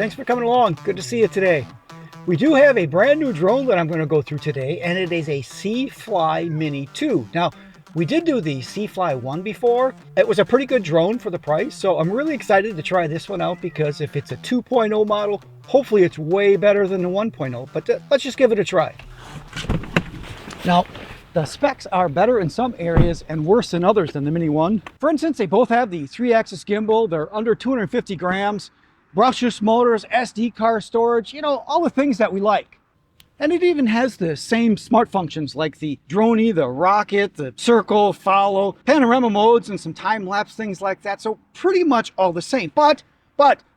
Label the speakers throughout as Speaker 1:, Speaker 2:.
Speaker 1: thanks for coming along. Good to see you today. We do have a brand new drone that I'm going to go through today, and it is a CFly Mini 2. Now, we did do the CFly 1 before. It was a pretty good drone for the price, so I'm really excited to try this one out because if it's a 2.0 model, hopefully it's way better than the 1.0, but let's just give it a try. Now, the specs are better in some areas and worse in others than the Mini 1. For instance, they both have the 3-axis gimbal. They're under 250 grams, brushless motors, SD card storage, you know, all the things that we like. And it even has the same smart functions like the droney, the rocket, the circle, follow, panorama modes, and some time-lapse things like that. So pretty much all the same. But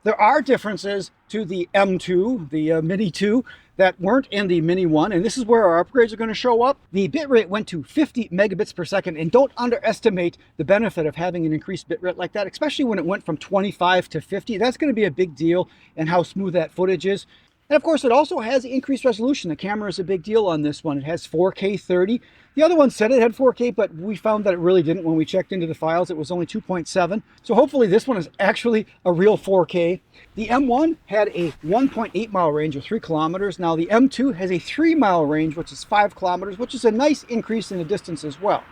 Speaker 1: there are differences to the M2, the Mini 2, that weren't in the Mini 1, and this is where our upgrades are going to show up. The bitrate went to 50 megabits per second, and don't underestimate the benefit of having an increased bitrate like that, especially when it went from 25 to 50. That's going to be a big deal in how smooth that footage is. And of course, it also has increased resolution. The camera is a big deal on this one. It has 4K 30. The other one said it had 4K, but we found that it really didn't when we checked into the files. It was only 2.7. So hopefully this one is actually a real 4K. The M1 had a 1.8 mile range of 3 kilometers. Now the M2 has a 3 mile range, which is 5 kilometers, which is a nice increase in the distance as well.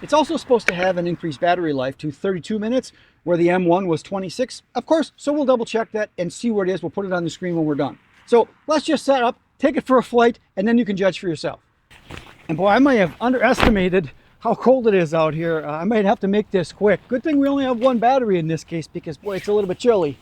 Speaker 1: It's also supposed to have an increased battery life to 32 minutes, where the M1 was 26. Of course, so we'll double check that and see where it is. We'll put it on the screen when we're done. So let's just set up, take it for a flight, and then you can judge for yourself. And boy, I might have underestimated how cold it is out here. I might have to make this quick. Good thing we only have one battery in this case because boy, it's a little bit chilly.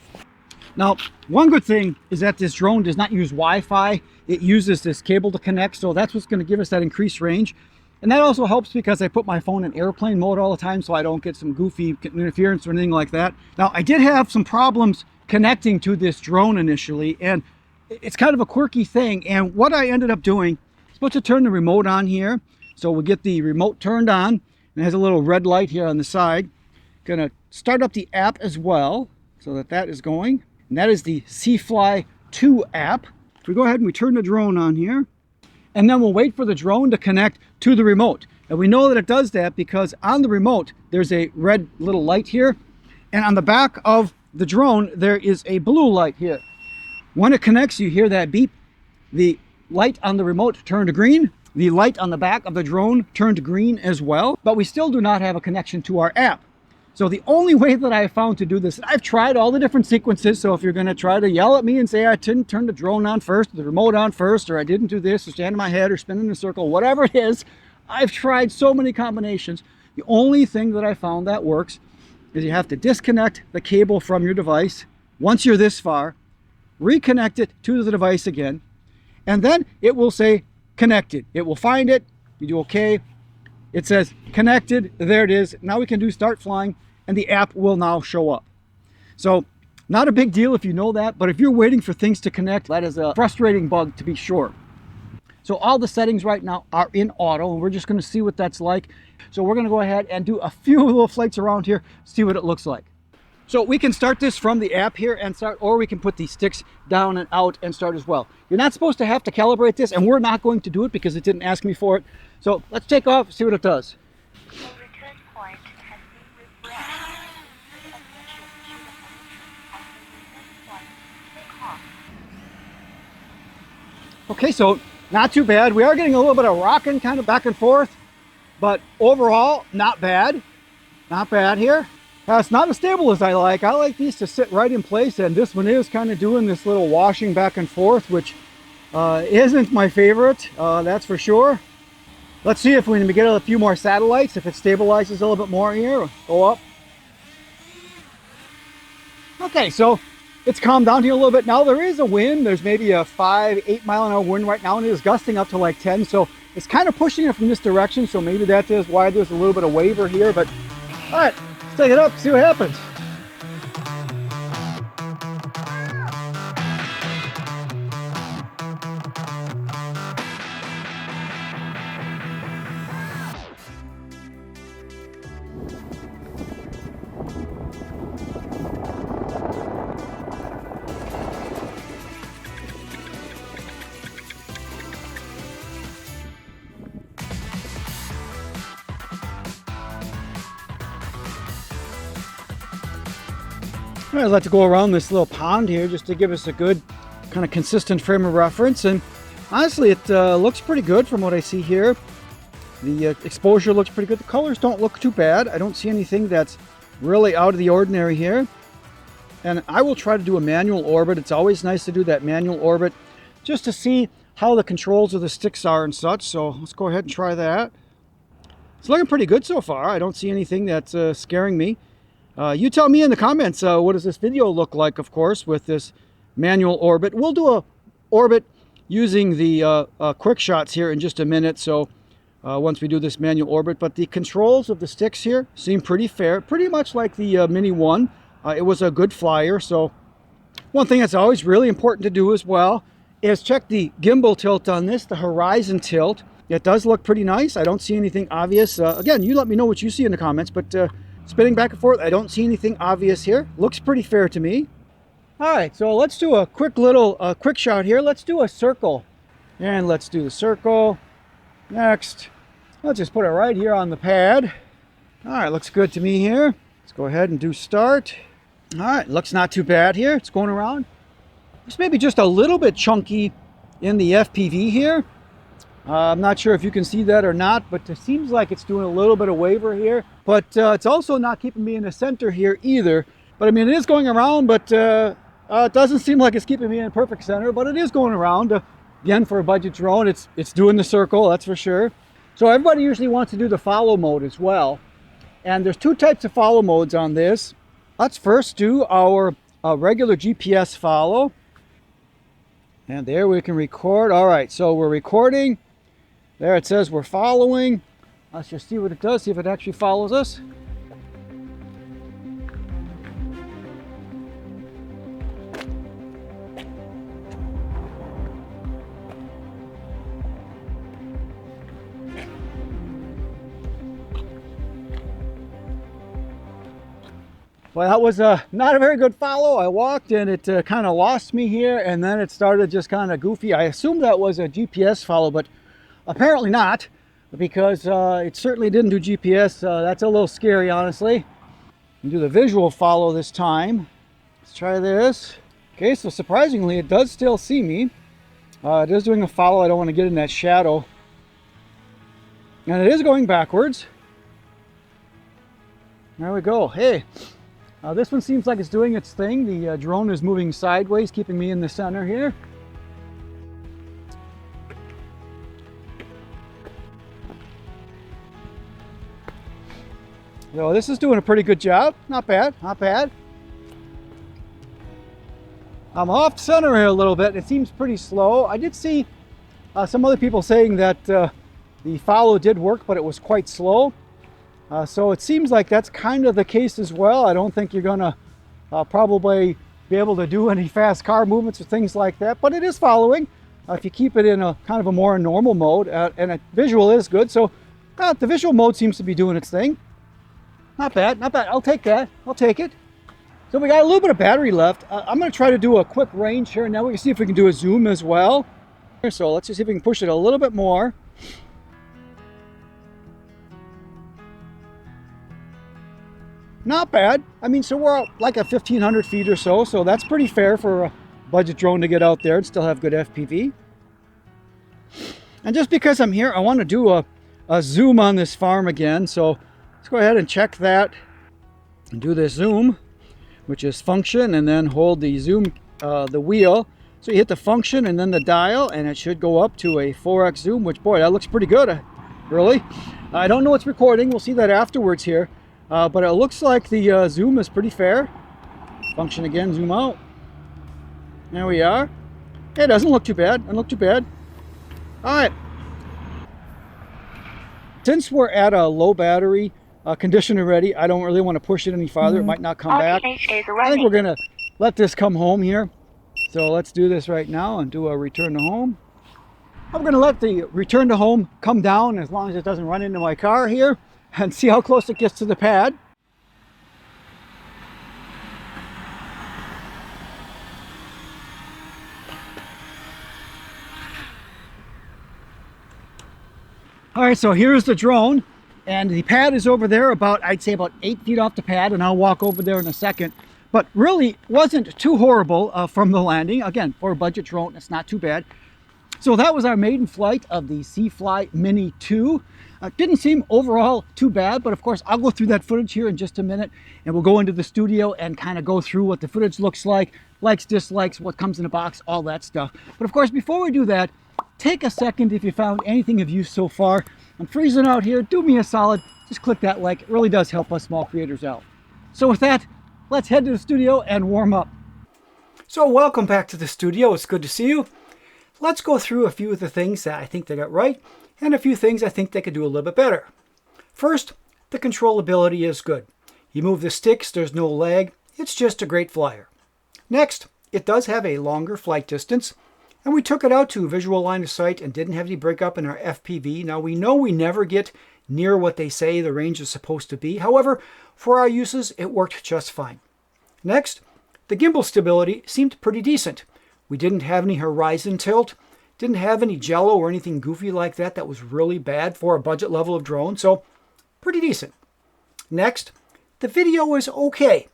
Speaker 1: Now, one good thing is that this drone does not use Wi-Fi. It uses this cable to connect, so that's what's going to give us that increased range. And that also helps because I put my phone in airplane mode all the time so I don't get some goofy interference or anything like that. Now, I did have some problems connecting to this drone initially, and it's kind of a quirky thing. And what I ended up doing, I'm supposed to turn the remote on here. So we'll get the remote turned on, and it has a little red light here on the side. Gonna start up the app as well so that is going. And that is the CFly 2 app. If we go ahead and we turn the drone on here, and then we'll wait for the drone to connect to the remote. And we know that it does that because on the remote, there's a red little light here. And on the back of the drone, there is a blue light here. When it connects, you hear that beep. The light on the remote turned green. The light on the back of the drone turned green as well. But we still do not have a connection to our app. So the only way that I found to do this, and I've tried all the different sequences, so if you're going to try to yell at me and say I didn't turn the drone on first, the remote on first, or I didn't do this, or stand in my head, or spin in a circle, whatever it is, I've tried so many combinations. The only thing that I found that works is you have to disconnect the cable from your device once you're this far, reconnect it to the device again, and then it will say connected. It will find it, you do okay. It says connected, there it is. Now we can do start flying and the app will now show up. So not a big deal if you know that, but if you're waiting for things to connect, that is a frustrating bug to be sure. So all the settings right now are in auto and we're just gonna see what that's like. So we're gonna go ahead and do a few little flights around here, see what it looks like. So we can start this from the app here and start, or we can put the sticks down and out and start as well. You're not supposed to have to calibrate this, and we're not going to do it because it didn't ask me for it. So let's take off, see what it does.
Speaker 2: The return point has been refreshed. Attention to the function of the return point. Take off.
Speaker 1: Okay, so not too bad. We are getting a little bit of rocking kind of back and forth, but overall, not bad. Not bad here. It's not as stable as I like. I like these to sit right in place, and this one is kind of doing this little washing back and forth, which isn't my favorite, that's for sure. Let's see if we can get a few more satellites, if it stabilizes a little bit more here. Go up. Okay, so it's calmed down here a little bit. Now there is a wind. There's maybe a 5-8 mile an hour wind right now, and it is gusting up to like 10. So it's kind of pushing it from this direction. So maybe that is why there's a little bit of waver here. But all right, let's take it up, see what happens. All right, let's go around this little pond here just to give us a good kind of consistent frame of reference. And honestly, it looks pretty good from what I see here. The exposure looks pretty good. The colors don't look too bad. I don't see anything that's really out of the ordinary here. And I will try to do a manual orbit. It's always nice to do that manual orbit just to see how the controls of the sticks are and such. So let's go ahead and try that. It's looking pretty good so far. I don't see anything that's scaring me. You tell me in the comments, what does this video look like, of course, with this manual orbit. We'll do a orbit using the quick shots here in just a minute. So once we do this manual orbit, but the controls of the sticks here seem pretty fair, pretty much like the Mini 1. It was a good flyer. So one thing that's always really important to do as well is check the gimbal tilt on this, the horizon tilt. It does look pretty nice. I don't see anything obvious. Again, you let me know what you see in the comments, but spinning back and forth, I don't see anything obvious here. Looks pretty fair to me. All right, so let's do a quick little quick shot here. Let's do a circle. And let's do the circle. Next, let's just put it right here on the pad. All right, looks good to me here. Let's go ahead and do start. All right, looks not too bad here. It's going around. It's maybe just a little bit chunky in the FPV here. I'm not sure if you can see that or not, but it seems like it's doing a little bit of waver here. But it's also not keeping me in the center here either. But I mean, it is going around, but it doesn't seem like it's keeping me in perfect center, but it is going around. Again, for a budget drone, it's doing the circle, that's for sure. So everybody usually wants to do the follow mode as well. And there's two types of follow modes on this. Let's first do our regular GPS follow. And there we can record. All right, so we're recording. There it says we're following. Let's just see what it does, see if it actually follows us. Well, that was not a very good follow. I walked and it kind of lost me here, and then it started just kind of goofy. I assumed that was a GPS follow, but apparently not, because it certainly didn't do GPS. That's a little scary, honestly. Do the visual follow this time. Let's try this. Okay, so surprisingly, it does still see me. It is doing a follow. I don't want to get in that shadow. And it is going backwards. There we go. Hey. This one seems like it's doing its thing. The drone is moving sideways, keeping me in the center here. So this is doing a pretty good job. Not bad, not bad. I'm off center here a little bit. It seems pretty slow. I did see some other people saying that the follow did work, but it was quite slow. So it seems like that's kind of the case as well. I don't think you're gonna probably be able to do any fast car movements or things like that, but it is following if you keep it in a kind of a more normal mode, and a visual is good. So the visual mode seems to be doing its thing. Not bad, not bad. I'll take that. I'll take it. So we got a little bit of battery left. I'm gonna try to do a quick range here. Now we can see if we can do a zoom as well. So let's just see if we can push it a little bit more. Not bad. I mean, so we're like at 1,500 feet or so, so that's pretty fair for a budget drone to get out there and still have good FPV. And just because I'm here, I want to do a zoom on this farm again. So let's go ahead and check that and do this zoom, which is function, and then hold the zoom, the wheel. So you hit the function and then the dial, and it should go up to a 4x zoom, which, boy, that looks pretty good, really. I don't know what's recording. We'll see that afterwards here. But it looks like the zoom is pretty fair. Function again, zoom out. There we are. It doesn't look too bad. Doesn't look too bad. All right. Since we're at a low battery condition already, I don't really want to push it any farther. It might not come back. I think we're going to let this come home here. So let's do this right now and do a return to home. I'm going to let the return to home come down as long as it doesn't run into my car here, and see how close it gets to the pad. All right, so here's the drone, and the pad is over there about, I'd say about 8 feet off the pad, and I'll walk over there in a second. but really wasn't too horrible from the landing. Again, for a budget drone, it's not too bad. So that was our maiden flight of the CFly Mini 2. Didn't seem overall too bad, but of course I'll go through that footage here in just a minute, and we'll go into the studio and kind of go through what the footage looks like, likes, dislikes, what comes in the box, all that stuff. But of course, before we do that, take a second if you found anything of use so far. I'm freezing out here. Do me a solid, just click that like. It really does help us small creators out. So with that, let's head to the studio and warm up. So welcome back to the studio. It's good to see you. Let's go through a few of the things that I think they got right and a few things I think they could do a little bit better. First, the controllability is good. You move the sticks, there's no lag. It's just a great flyer. Next, it does have a longer flight distance, and we took it out to visual line of sight and didn't have any breakup in our FPV. Now we know we never get near what they say the range is supposed to be. However, for our uses, it worked just fine. Next, the gimbal stability seemed pretty decent. We didn't have any horizon tilt, didn't have any jello or anything goofy like that that was really bad for a budget level of drone, so pretty decent. Next, the video is okay.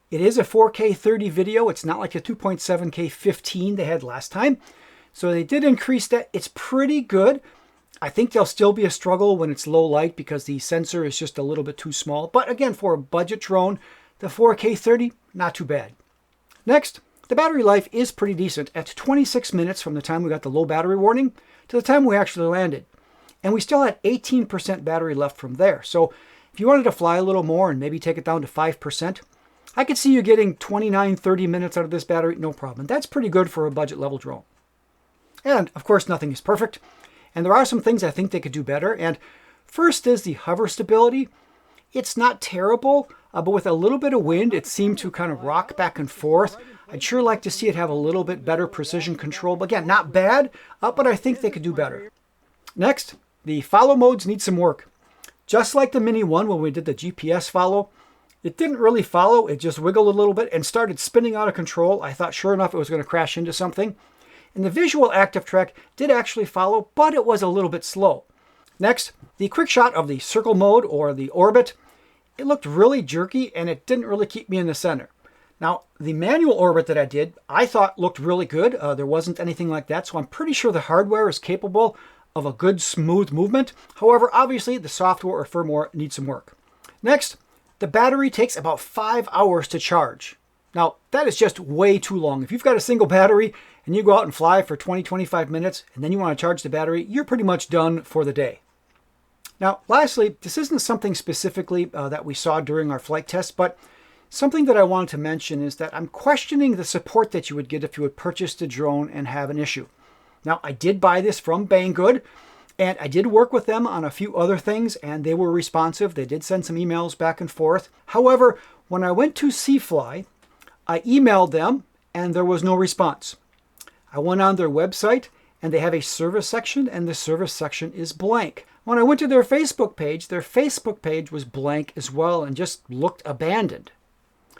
Speaker 1: It is a 4K 30 video. It's not like the 2.7K 15 they had last time. So they did increase that. It's pretty good. I think there'll still be a struggle when it's low light because the sensor is just a little bit too small. But again, for a budget drone, the 4K 30, not too bad. Next, the battery life is pretty decent at 26 minutes from the time we got the low battery warning to the time we actually landed. And we still had 18% battery left from there. So if you wanted to fly a little more and maybe take it down to 5%, I could see you getting 29, 30 minutes out of this battery, no problem. That's pretty good for a budget level drone. And of course, nothing is perfect. And there are some things I think they could do better. And first is the hover stability. It's not terrible, but with a little bit of wind, it seemed to kind of rock back and forth. I'd sure like to see it have a little bit better precision control. But again, not bad, but I think they could do better. Next, the follow modes need some work. Just like the Mini 1 when we did the GPS follow, it didn't really follow. It just wiggled a little bit and started spinning out of control. I thought sure enough it was going to crash into something. And the visual active track did actually follow, but it was a little bit slow. Next, the quick shot of the circle mode or the orbit, it looked really jerky and it didn't really keep me in the center. Now, the manual orbit that I did, I thought looked really good. There wasn't anything like that, so I'm pretty sure the hardware is capable of a good smooth movement. However, obviously the software or firmware needs some work. Next, the battery takes about 5 hours to charge. Now, that is just way too long. If you've got a single battery and you go out and fly for 20-25 minutes and then you want to charge the battery, you're pretty much done for the day. Now, lastly, this isn't something specifically that we saw during our flight test, but something that I wanted to mention is that I'm questioning the support that you would get if you would purchase the drone and have an issue. Now, I did buy this from Banggood, and I did work with them on a few other things, and they were responsive. They did send some emails back and forth. However, when I went to CFly, I emailed them, and there was no response. I went on their website, and they have a service section, and the service section is blank. When I went to their Facebook page was blank as well and just looked abandoned.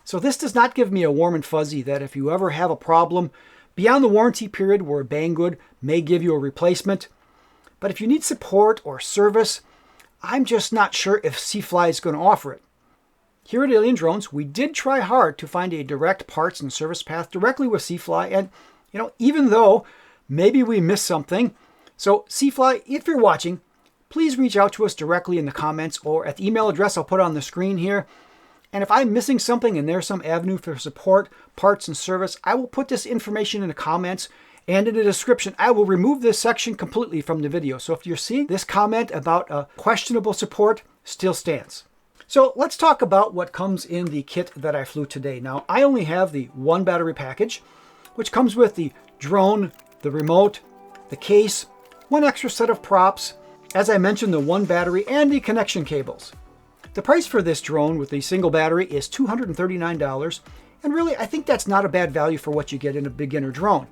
Speaker 1: So this does not give me a warm and fuzzy that if you ever have a problem beyond the warranty period where Banggood may give you a replacement, but if you need support or service, I'm just not sure if CFly is going to offer it. Here at Alien Drones, we did try hard to find a direct parts and service path directly with CFly, and even though maybe we missed something, so CFly, if you're watching, please reach out to us directly in the comments or at the email address I'll put on the screen here. And if I'm missing something and there's some avenue for support, parts, and service, I will put this information in the comments and in the description. I will remove this section completely from the video. So if you're seeing this comment about questionable support, still stands. So let's talk about what comes in the kit that I flew today. Now, I only have the one battery package, which comes with the drone, the remote, the case, one extra set of props, as I mentioned, the one battery and the connection cables. The price for this drone with the single battery is $239, and really I think that's not a bad value for what you get in a beginner drone.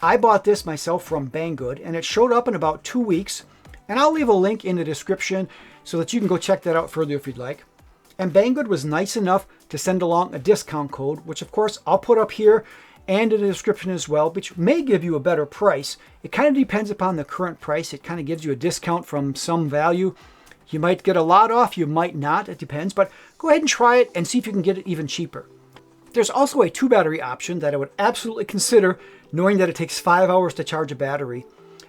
Speaker 1: I bought this myself from Banggood, and it showed up in about 2 weeks, and I'll leave a link in the description so that you can go check that out further if you'd like. And Banggood was nice enough to send along a discount code, which of course I'll put up here and in the description as well, which may give you a better price. It kind of depends upon the current price. It kind of gives you a discount from some value. You might get a lot off, you might not, it depends, but go ahead and try it and see if you can get it even cheaper. There's also a 2-battery option that I would absolutely consider, knowing that it takes 5 hours to charge a battery.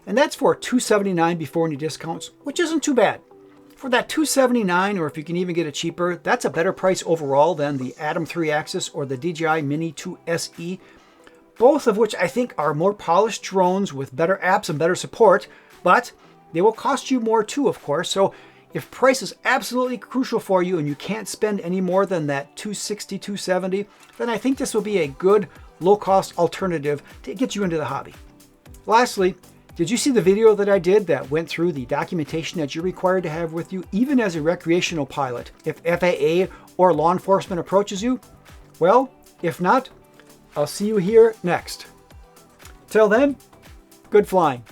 Speaker 1: And that's for $279 before any discounts, which isn't too bad. For that $279, or if you can even get it cheaper, that's a better price overall than the Atom 3-axis or the DJI Mini 2 SE, both of which I think are more polished drones with better apps and better support, but they will cost you more too, of course. So if price is absolutely crucial for you and you can't spend any more than that $260, $270, then I think this will be a good low-cost alternative to get you into the hobby. Lastly, did you see the video that I did that went through the documentation that you're required to have with you, even as a recreational pilot, if FAA or law enforcement approaches you? Well, if not, I'll see you here next. Till then, good flying.